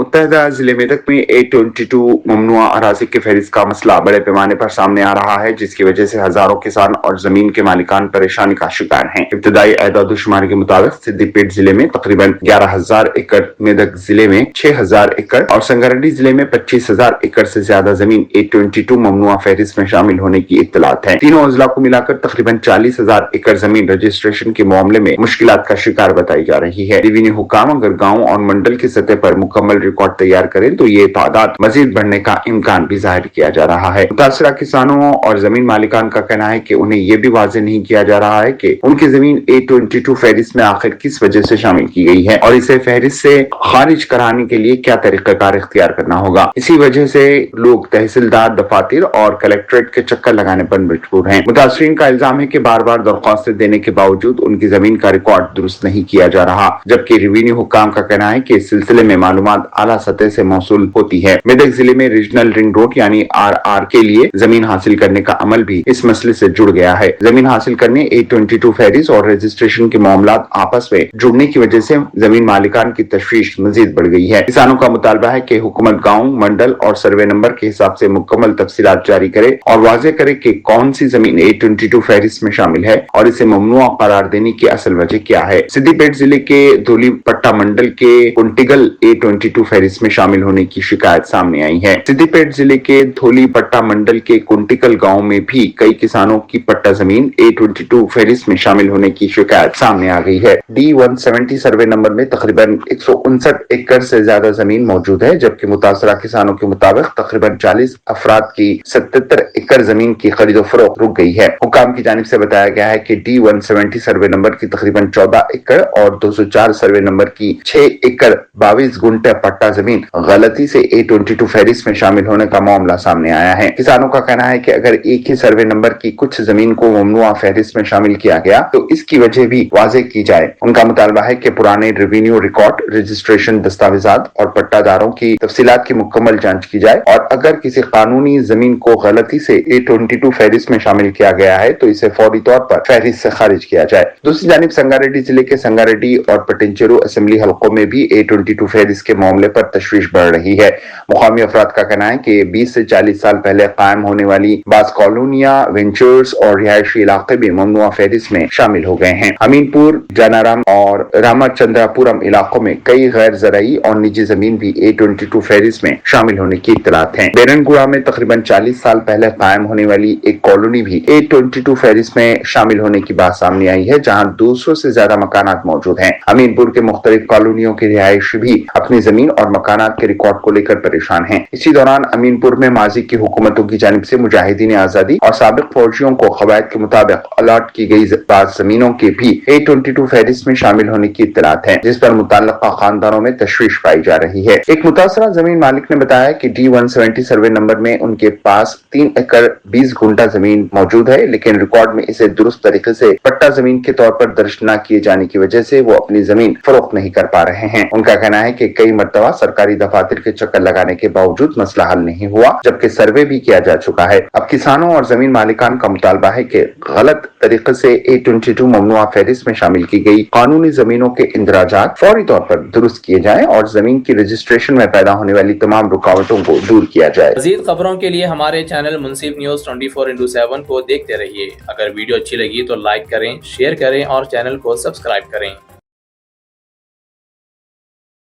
मुत्तहदा जिले मेदक में A22 ममनुआ अराजी की फहरिस्त का मसला बड़े पैमाने पर सामने आ रहा है, जिसकी वजह से हजारों किसान और जमीन के मालिकान परेशानी का शिकार हैं। इब्तदाई एदाद-ओ-शुमार के मुताबिक सिद्दीपेट जिले में तकरीबन 11,000 एकड़, मेदक जिले में 6,000 एकड़ और संगारेड्डी जिले में 25,000 एकड़ से ज्यादा जमीन A22 ममनुआ फहरिस्त में शामिल होने की इत्तलात है। तीनों अजला को मिलाकर तकरीबन 40,000 एकड़ जमीन रजिस्ट्रेशन के मामले में मुश्किलात का शिकार बताई जा रही है। रेवेन्यू हुकाम अगर गाँव और मंडल की सतह पर मुकम्मल रिकॉर्ड तैयार करें तो ये तादाद मजीद बढ़ने का इम्कान भी जाहिर किया जा रहा है। मुतासरा किसानों और जमीन मालिकान का कहना है कि उन्हें यह भी वाज़ेह नहीं किया जा रहा है कि उनकी जमीन A22 फहरिस्त में आखिर किस वजह से शामिल की गई है और इसे फहरिस्त से खारिज कराने के लिए क्या तरीक़ाकार इख्तियार करना होगा। इसी वजह से लोग तहसीलदार, दफातर और कलेक्ट्रेट के चक्कर लगाने पर मजबूर हैं। मुतासरीन का इल्जाम है कि बार बार दरख्वास्तें देने के बावजूद उनकी जमीन का रिकॉर्ड दुरुस्त नहीं किया जा रहा, जबकि रेवेन्यू हुकाम का कहना है कि इस सिलसिले में मालूमात आला सतह से मौसूल होती है। मेदक जिले में रीजनल रिंग रोड यानी RR के लिए जमीन हासिल करने का अमल भी इस मसले से जुड़ गया है। जमीन हासिल करने A22 फहरिस्त और रजिस्ट्रेशन के मामलात आपस में जुड़ने की वजह से जमीन मालिकान की तशवीश मजीद बढ़ गई है। किसानों का मुतालबा है कि हुकूमत गाँव, मंडल और सर्वे नंबर के हिसाब से मुकम्मल तफसीलात जारी करे और वाज़ेह करे कि कौन सी जमीन A22 फहरिस्त में शामिल है और इसे ममनुआ करार देने की असल वजह क्या है। सिद्दीपेट जिले के धोली पट्टा मंडल के कुंटिगल A22 फहरिस्त में शामिल होने की शिकायत सामने आई है। सिद्दीपेट जिले के धोली पट्टा मंडल के कुंटिकल गांव में भी कई किसानों की पट्टा जमीन A22 फहरिस्त में शामिल होने की शिकायत सामने आ गई है। D170 सर्वे नंबर में तकरीबन 159 एकड़ से ज्यादा जमीन मौजूद है, जबकि मुतासरा किसानों के मुताबिक तकरीबन 40 अफराद की 77 एकड़ जमीन की खरीदो फरोख्त रुक गई है। हुकाम की जानिब से बताया गया है कि D170 सर्वे नंबर की तकरीबन 14 एकड़ और 204 सर्वे नंबर की 6 एकड़ 22 गुंटे पट्टा जमीन गलती से A22 फहरिस्त में शामिल होने का मामला सामने आया है। किसानों का कहना है कि अगर एक ही सर्वे नंबर की कुछ जमीन को ममनुआ फहरिस्त में शामिल किया गया तो इसकी वजह भी वाज़ेह की जाए। उनका मुतालबा है कि पुराने रेवेन्यू रिकॉर्ड, रजिस्ट्रेशन दस्तावेजात और पट्टादारों की तफसीलात की मुकम्मल जांच की जाए और अगर किसी कानूनी जमीन को गलती से A22 फहरिस्त में शामिल किया गया है तो इसे फौरी तौर पर फहरिस्त से खारिज किया जाए। दूसरी जानिब संगारेड्डी जिले के संगारेड्डी और पटिंचेरू असेंबली हलकों में भी A22 फहरिस्त के मामले पर तशवीश बढ़ रही है। मुकामी अफराद का कहना है कि 20 से 40 साल पहले कायम होने वाली बास कॉलोनियां, वेंचर्स और रिहायशी इलाके भी ममनुआ फहरिस्त में शामिल हो गए हैं। अमीनपुर, जनाराम और रामाचंद्रापुरम इलाकों में कई गैर ज़राई और निजी जमीन भी A22 फहरिस्त में शामिल होने की इत्तलात हैं। बेरनगुड़ा में तकरीबन 40 साल पहले कायम होने वाली एक कॉलोनी भी A22 फहरिस्त में शामिल होने की बात सामने आई है, जहां 200 से ज्यादा मकानात मौजूद हैं। अमीनपुर के मुख्तलिफ कॉलोनियों के रिहायशी भी अपनी जमीन और मकानात के रिकॉर्ड को लेकर परेशान हैं। इसी दौरान अमीनपुर में माजी की हुकूमतों की जानिब से मुजाहिदीन आजादी और साबिक फौजियों को कवायद के मुताबिक अलॉट की गई बाज़ जमीनों के भी A22 फहरिस्त में शामिल होने की इत्तलात है, जिस पर मुतल्लका खानदानों में तशवीश पाई जा रही है। एक मुतासरा जमीन मालिक ने बताया कि D170 सर्वे नंबर में उनके पास 3 एकड़ 20 गुंटा जमीन मौजूद है, लेकिन रिकॉर्ड में इसे दुरुस्त तरीके से पट्टा जमीन के तौर पर दर्ज न किए जाने की वजह से वो अपनी जमीन फरोख्त नहीं कर पा रहे हैं। उनका कहना है कि कई मर्तबा सरकारी दफातर के चक्कर लगाने के बावजूद मसला हल नहीं हुआ, जबकि सर्वे भी किया जा चुका है। अब किसानों और जमीन मालिकान का मुतालबा है कि गलत तरीके से A22 ममनुआ फहरिस्त में शामिल की गई कानूनी जमीनों के इंदराजात फौरी तौर पर दुरुस्त किए जाएं और जमीन की रजिस्ट्रेशन में पैदा होने वाली तमाम रुकावटों को दूर किया जाए। मज़ीद खबरों के लिए हमारे चैनल मुंसिफ न्यूज़ 24/7 को देखते रहिए। अगर वीडियो अच्छी लगी तो लाइक करें, शेयर करें और चैनल को सब्सक्राइब करें।